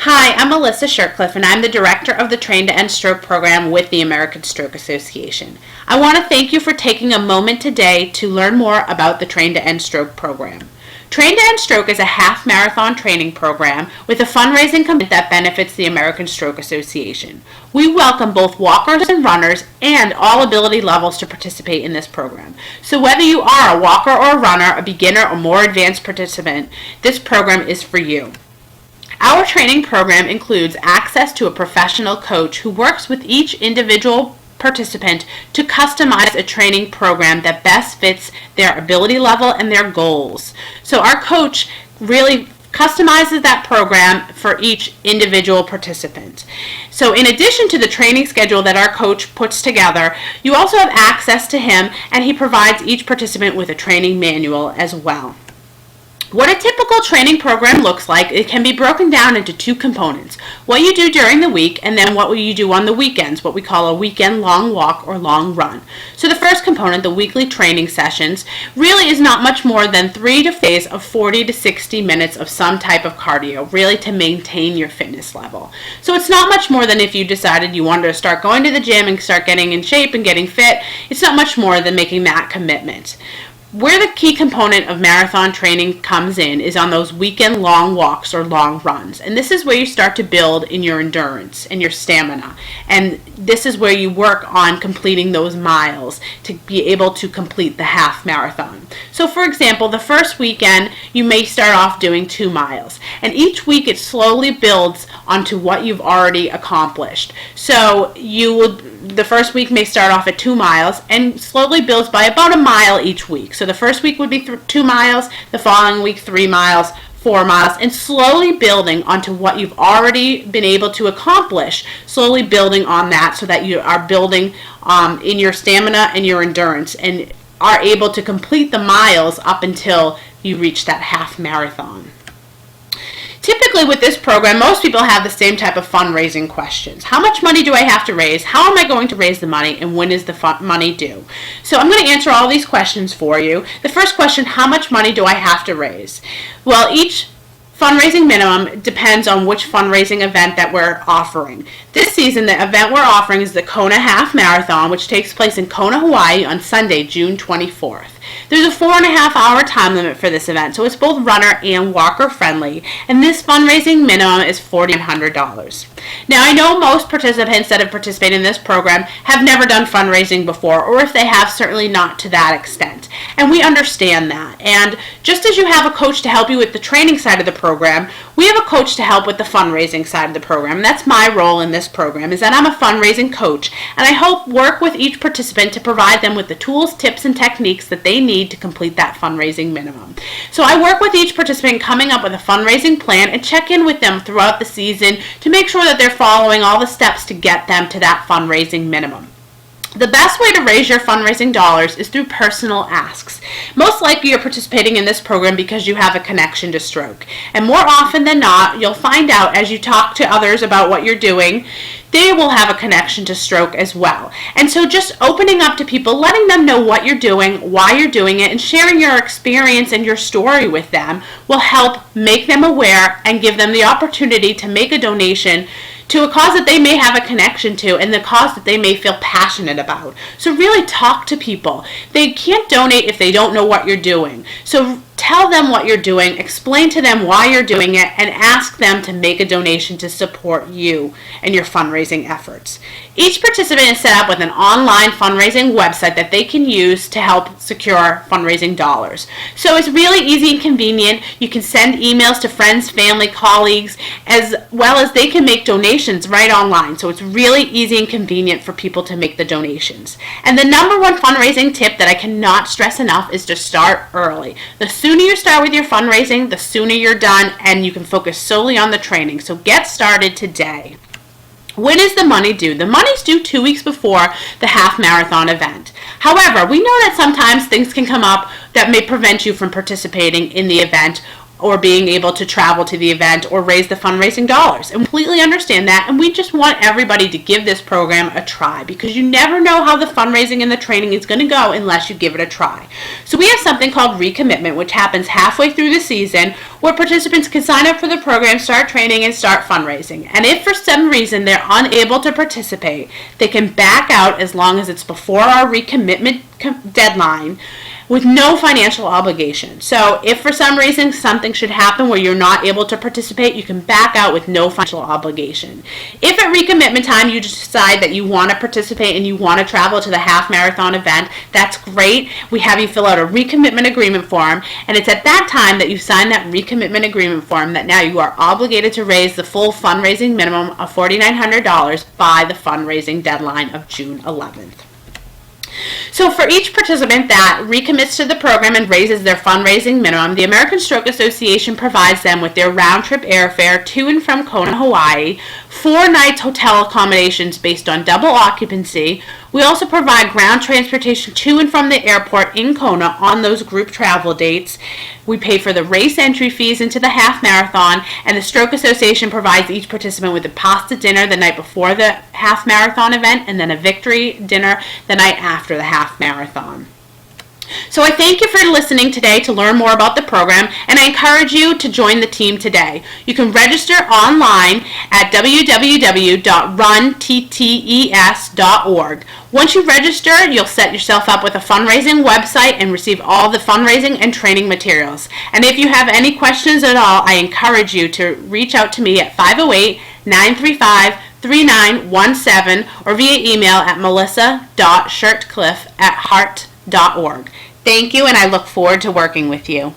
Hi, I'm Melissa Shirtcliffe, and I'm the director of the Train to End Stroke program with the American Stroke Association. I want to thank you for taking a moment today to learn more about the Train to End Stroke program. Train to End Stroke is a half marathon training program with a fundraising component that benefits the American Stroke Association. We welcome both walkers and runners and all ability levels to participate in this program. So whether you are a walker or a runner, a beginner or more advanced participant, this program is for you. Our training program includes access to a professional coach who works with each individual participant to customize a training program that best fits their ability level and their goals. So our coach really customizes that program for each individual participant. So in addition to the training schedule that our coach puts together, you also have access to him, and he provides each participant with a training manual as well. What a typical training program looks like, it can be broken down into two components. What you do during the week, and then what will you do on the weekends, what we call a weekend long walk or long run. So the first component, the weekly training sessions, really is not much more than 3 to 4 days of 40 to 60 minutes of some type of cardio, really to maintain your fitness level. So it's not much more than if you decided you wanted to start going to the gym and start getting in shape and getting fit. It's not much more than making that commitment. Where the key component of marathon training comes in is on those weekend long walks or long runs. And this is where you start to build in your endurance and your stamina. And this is where you work on completing those miles to be able to complete the half marathon. So for example, the first weekend you may start off doing 2 miles. And each week it slowly builds onto what you've already accomplished. So the first week may start off at 2 miles and slowly builds by about a mile each week. So the first week would be 2 miles, the following week 3 miles, 4 miles, and slowly building onto what you've already been able to accomplish, slowly building on that so that you are building in your stamina and your endurance and are able to complete the miles up until you reach that half marathon. Typically with this program, most people have the same type of fundraising questions. How much money do I have to raise? How am I going to raise the money? And when is the money due? So I'm going to answer all these questions for you. The first question, how much money do I have to raise? Well, each fundraising minimum depends on which fundraising event that we're offering. This season, the event we're offering is the Kona Half Marathon, which takes place in Kona, Hawaii on Sunday, June 24th. There's a 4.5-hour time limit for this event, so it's both runner and walker friendly, and this fundraising minimum is $4,100. Now, I know most participants that have participated in this program have never done fundraising before, or if they have, certainly not to that extent, and we understand that. And just as you have a coach to help you with the training side of the program, we have a coach to help with the fundraising side of the program. And that's my role in this program, is that I'm a fundraising coach, and I help work with each participant to provide them with the tools, tips, and techniques that they need to complete that fundraising minimum. So I work with each participant coming up with a fundraising plan and check in with them throughout the season to make sure that they're following all the steps to get them to that fundraising minimum. The best way to raise your fundraising dollars is through personal asks. Most likely you're participating in this program because you have a connection to stroke. And more often than not, you'll find out as you talk to others about what you're doing, they will have a connection to stroke as well. And so just opening up to people, letting them know what you're doing, why you're doing it, and sharing your experience and your story with them will help make them aware and give them the opportunity to make a donation to a cause that they may have a connection to and the cause that they may feel passionate about. So really talk to people. They can't donate if they don't know what you're doing. So tell them what you're doing, explain to them why you're doing it, and ask them to make a donation to support you and your fundraising efforts. Each participant is set up with an online fundraising website that they can use to help secure fundraising dollars. So it's really easy and convenient. You can send emails to friends, family, colleagues, as well as they can make donations right online. So it's really easy and convenient for people to make the donations. And the number one fundraising tip that I cannot stress enough is to start early. The sooner you start with your fundraising, the sooner you're done, and you can focus solely on the training. So get started today. When is the money due? The money's due 2 weeks before the half marathon event. However, we know that sometimes things can come up that may prevent you from participating in the event or being able to travel to the event or raise the fundraising dollars. And we completely understand that, and we just want everybody to give this program a try, because you never know how the fundraising and the training is going to go unless you give it a try. So we have something called recommitment, which happens halfway through the season, where participants can sign up for the program, start training, and start fundraising. And if for some reason they're unable to participate, they can back out as long as it's before our recommitment deadline, with no financial obligation. So if for some reason something should happen where you're not able to participate, you can back out with no financial obligation. If at recommitment time you decide that you want to participate and you want to travel to the half marathon event, that's great. We have you fill out a recommitment agreement form, and it's at that time that you sign that recommitment agreement form that now you are obligated to raise the full fundraising minimum of $4,900 by the fundraising deadline of June 11th. So for each participant that recommits to the program and raises their fundraising minimum, the American Stroke Association provides them with their round-trip airfare to and from Kona, Hawaii, 4 nights hotel accommodations based on double occupancy. We also provide ground transportation to and from the airport in Kona on those group travel dates. We pay for the race entry fees into the half marathon, and the Stroke Association provides each participant with a pasta dinner the night before the half marathon event, and then a victory dinner the night after the half marathon. So I thank you for listening today to learn more about the program, and I encourage you to join the team today. You can register online at www.runttes.org. Once you register, you'll set yourself up with a fundraising website and receive all the fundraising and training materials. And if you have any questions at all, I encourage you to reach out to me at 508-935-3917 or via email at melissa.shirtcliffe@heart.org. Thank you, and I look forward to working with you.